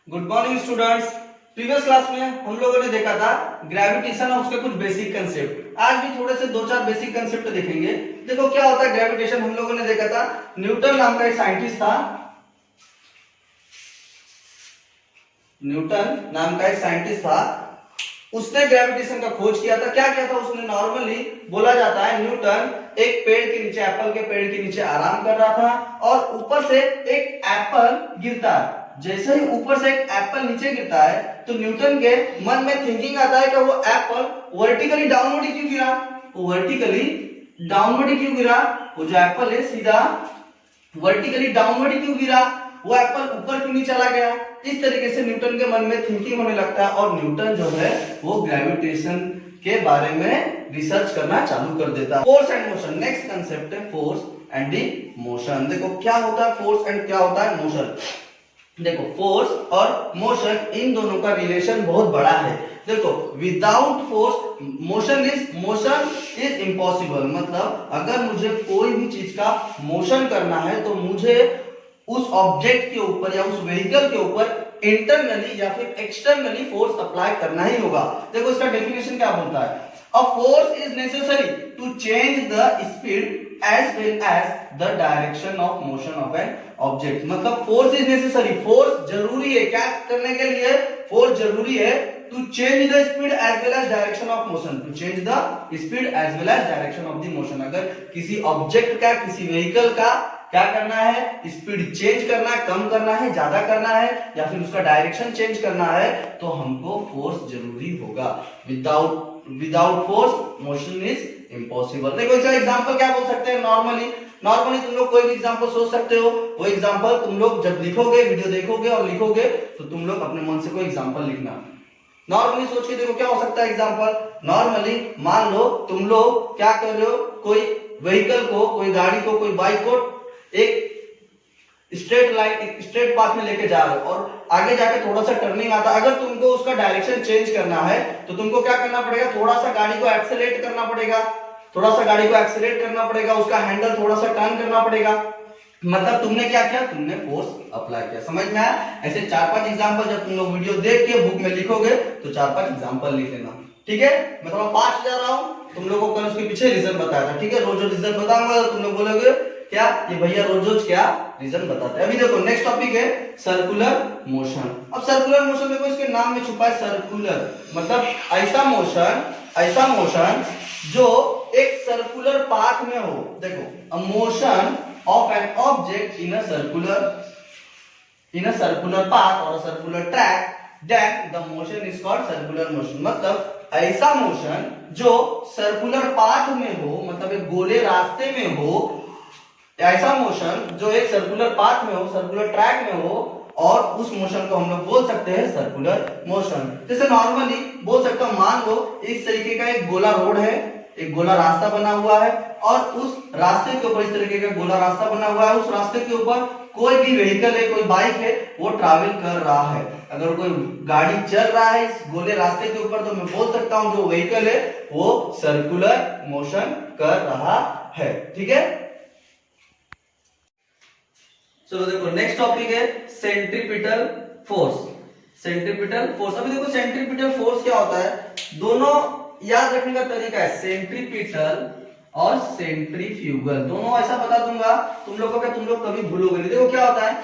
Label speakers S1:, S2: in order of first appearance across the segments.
S1: Good morning students. Previous class में हम लोगों ने देखा था ग्रेविटेशन और उसके कुछ बेसिक कंसेप्ट। आज भी थोड़े से दो चार बेसिक कंसेप्ट देखेंगे। देखो क्या होता है ग्रेविटेशन। हम लोगों ने देखा था न्यूटन नाम का एक साइंटिस्ट था। न्यूटन नाम का एक साइंटिस्ट था, उसने ग्रेविटेशन का खोज किया था। क्या किया था उसने? नॉर्मली बोला जाता है न्यूटन एक पेड़ के नीचे, एप्पल के पेड़ के नीचे आराम कर रहा था और ऊपर से एक एप्पल गिरता है। जैसे ही ऊपर से एक एप्पल नीचे गिरता है तो न्यूटन के मन में थिंकिंग आता है कि वो एप्पल वर्टिकली डाउनवर्ड क्यों गिरा, वो वर्टिकली डाउनवर्ड क्यों गिरा, वो जो एप्पल है सीधा वर्टिकली डाउनवर्ड क्यों गिरा, वो एप्पल ऊपर क्यों नहीं चला गया। इस तरीके से न्यूटन के मन में थिंकिंग होने लगता है और न्यूटन जो है वो ग्रेविटेशन के बारे में रिसर्च करना चालू कर देता है। Force and motion, next concept है फोर्स एंड दी मोशन। देखो क्या होता है फोर्स एंड क्या होता है मोशन। देखो फोर्स और मोशन इन दोनों का रिलेशन बहुत बड़ा है। देखो without force motion is impossible. मतलब अगर मुझे कोई भी चीज का मोशन करना है तो मुझे उस ऑब्जेक्ट के ऊपर या उस व्हीकल के ऊपर इंटरनली या फिर एक्सटर्नली फोर्स अप्लाई करना ही होगा। देखो इसका डेफिनेशन क्या बोलता है? A force is necessary to change the speed as well as the direction of motion of an object। मतलब फोर्स इज नेसेसरी, फोर्स जरूरी है। क्या करने के लिए? फोर्स जरूरी है to change the speed as well as direction of motion, to change the speed as well as direction of the motion. अगर किसी ऑब्जेक्ट का, किसी व्हीकल का क्या करना है, स्पीड चेंज करना है, कम करना है, ज्यादा करना है या फिर उसका डायरेक्शन चेंज करना है तो हमको फोर्स जरूरी होगा। Without force motion is impossible. देखो इसका एग्जांपल क्या बोल सकते हैं? नॉर्मली तुम लोग कोई भी एग्जांपल सोच सकते हो। वो एग्जांपल तुम लोग जब लिखोगे, वीडियो देखोगे और लिखोगे तो तुम लोग अपने मन से कोई एग्जांपल लिखना। नॉर्मली सोच के देखो क्या हो सकता है एग्जांपल। नॉर्मली मान लो तुम लोग क्या कर रहे हो, कोई व्हीकल को, कोई गाड़ी को, कोई बाइक को एक स्ट्रेट लाइन, एक स्ट्रेट पाथ में लेके जा रहे हो और आगे जाके थोड़ा सा टर्निंग आता है। अगर तुमको उसका डायरेक्शन चेंज करना है तो तुमको क्या करना पड़ेगा? थोड़ा सा गाड़ी को एक्सेलरेट करना पड़ेगा, उसका हैंडल थोड़ा सा टर्न करना पड़ेगा। मतलब तुमने क्या किया? तुमने फोर्स अप्लाई किया। समझ में आया? ऐसे 4-5 एग्जांपल जब तुम लोग वीडियो देख के बुक में लिखोगे तो 4-5 एग्जांपल लिख लेना। ठीक है, मैं थोड़ा फास्ट जा रहा हूं। तुम लोगों को कल उसके पीछे रीजन बताया था। ठीक है, रोज रीजन बताऊंगा तो तुम लोग बोलोगे क्या ये भैया रोज क्या रीजन बताते हैं। अभी देखो नेक्स्ट टॉपिक है सर्कुलर मोशन। अब सर्कुलर मोशन देखो इसके नाम में छुपा है सर्कुलर, मतलब ऐसा मोशन जो एक सर्कुलर पाथ में हो। देखो a motion of an object in a circular path और circular track, then the motion is called circular motion। मतलब ऐसा मोशन जो सर्कुलर पाथ में हो, मतलब एक गोले रास्ते में हो, ऐसा मोशन जो एक सर्कुलर पाथ में हो, सर्कुलर ट्रैक में हो, और उस मोशन को हम लोग बोल सकते हैं सर्कुलर मोशन। जैसे नॉर्मली बोल सकता हूं, मान लो इस तरीके का एक गोला रोड है, एक गोला रास्ता बना हुआ है और उस रास्ते के ऊपर, इस तरीके का गोला रास्ता बना हुआ है, उस रास्ते के ऊपर कोई भी व्हीकल है, कोई बाइक है, वो ट्रैवल कर रहा है। अगर कोई गाड़ी चल रहा है इस गोले रास्ते के ऊपर तो मैं बोल सकता हूं जो व्हीकल है वो सर्कुलर मोशन कर रहा है। ठीक है, चलो देखो नेक्स्ट टॉपिक है सेंट्रीपिटल फोर्स। अभी देखो सेंट्रीपिटल फोर्स क्या होता है, दोनों याद रखने का तरीका है। सेंट्रीपिटल और सेंट्रीफ्यूगल दोनों ऐसा बता दूंगा तुम लोगों का, तुम लोग कभी भूलोगे नहीं। देखो क्या होता है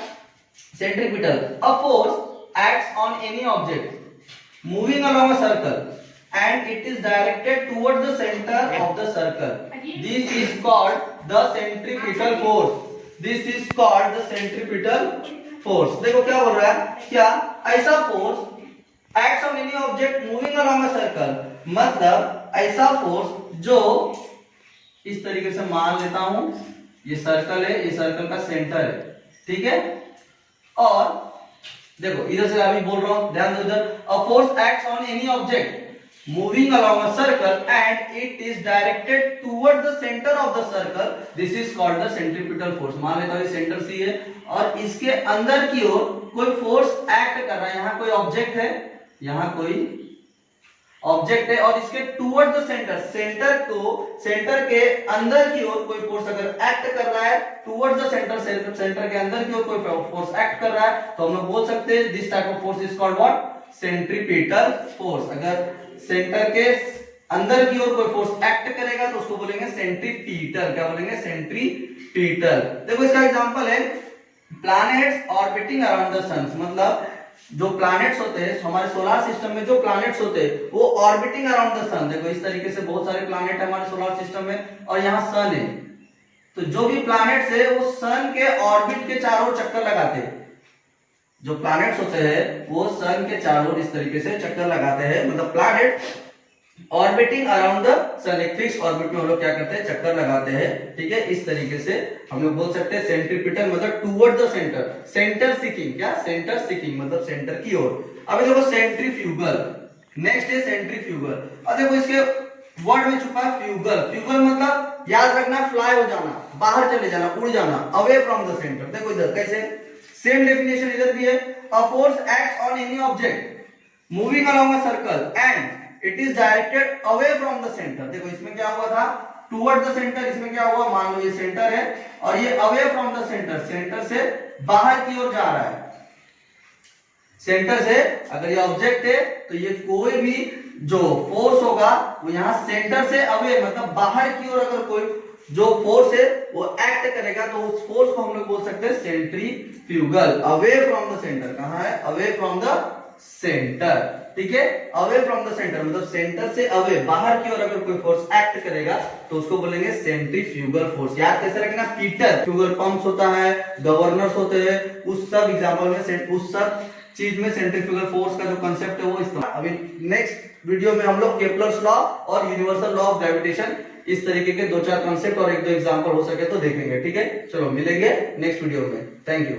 S1: centripetal, a force acts on any object moving along a circle and it is directed towards the centre of the circle. This is called the centripetal force. This is called the centripetal force. देखो क्या बोल रहा है, क्या ऐसा force acts on any object moving along a circle, मतलब ऐसा force जो इस तरीके से मान लेता हूं ये सर्कल है, ये सर्कल का सेंटर है। ठीक है, और देखो इधर से अभी बोल रहा हूं, ध्यान दो इधर। A force acts on any object moving along a circle and it is directed towards the center of the circle, this is called the centripetal force। मान लेता हूं ये सेंटर सी है और इसके अंदर की ओर कोई फोर्स एक्ट कर रहा है। यहाँ कोई ऑब्जेक्ट है, यहाँ कोई ऑब्जेक्ट है और इसके टुवर्ड्स द सेंटर, सेंटर के अंदर की ओर कोई फोर्स अगर एक्ट कर रहा है, टुवर्ड्स द सेंटर, सेंटर के अंदर की ओर कोई फोर्स एक्ट कर रहा है, तो हम लोग बोल सकते हैं this type of force is called what, centripetal force. अगर सेंटर के अंदर की ओर कोई फोर्स एक्ट करेगा तो उसको बोलेंगे सेंट्रीपिटल। क्या बोलेंगे? सेंट्रीपिटल। देखो इसका एग्जांपल है प्लैनेट्स ऑर्बिटिंग अराउंड द सन। मतलब जो प्लैनेट्स होते हैं हमारे सोलर सिस्टम में, जो प्लैनेट्स होते हैं वो ऑर्बिटिंग अराउंड द सन। देखो इस तरीके से बहुत सारे प्लैनेट है हमारे सोलर सिस्टम में और यहाँ सन है, तो जो भी प्लैनेट्स है वो सन के ऑर्बिट के चारों चक्कर लगाते हैं। जो प्लैनेट्स होते हैं वो सन के चारों इस तरीके से चक्कर लगाते हैं, मतलब प्लैनेट ऑर्बिटिंग अराउंड द सन, एक फिक्स ऑर्बिट में हम लोग क्या करते हैं, चक्कर लगाते हैं। ठीक है, इस तरीके से हम लोग बोल सकते हैं सेंट्रीपिटल मतलब toward the centre, centre seeking. क्या? सेंटर सीकिंग मतलब सेंटर की ओर। अभी देखो सेंट्रीफ्यूगल, नेक्स्ट है सेंट्रीफ्यूगल। अब देखो इसके वर्ड में छुपा है फ्यूगल। फ्यूगल मतलब याद रखना फ्लाई हो जाना, बाहर चले जाना, उड़ जाना, अवे फ्रॉम द सेंटर। देखो इधर कैसे, सेम डेफिनेशन इधर भी है। A force acts on any object moving along a circle and it is directed away from the centre. देखो इसमें क्या हुआ था, टुवर्ड द सेंटर, इसमें क्या हुआ, मान लो ये सेंटर है और ये away from the centre, centre से बाहर की ओर जा रहा है। सेंटर से अगर ये ऑब्जेक्ट है तो ये कोई भी जो फोर्स होगा वो यहाँ सेंटर से अवे मतलब बाहर की ओर अगर कोई जो फोर्स है वो एक्ट करेगा तो उस फोर्स को हम लोग बोल सकते हैं centrifugal. Away from the centre, कहां है, अवे फ्रॉम द सेंटर। ठीक है, अवे फ्रॉम द सेंटर मतलब सेंटर से अवे, बाहर की ओर अगर कोई फोर्स एक्ट करेगा तो उसको बोलेंगे सेंट्रीफ्यूगल फोर्स। याद कैसे रखना, पीटर, फ्यूगल पंप्स होता है, गवर्नर्स होते हैं, उस सब एग्जांपल में उस सब चीज में सेंट्रीफ्यूगल फोर्स का जो कांसेप्ट है वो इस्तेमाल। अभी नेक्स्ट वीडियो में हम लोग केपलर्स लॉ और यूनिवर्सल लॉ ऑफ ग्रेविटेशन, इस तरीके के 2-4 कांसेप्ट और 1-2 एग्जांपल हो सके तो देखेंगे। ठीक है, चलो मिलेंगे नेक्स्ट वीडियो में। Thank you.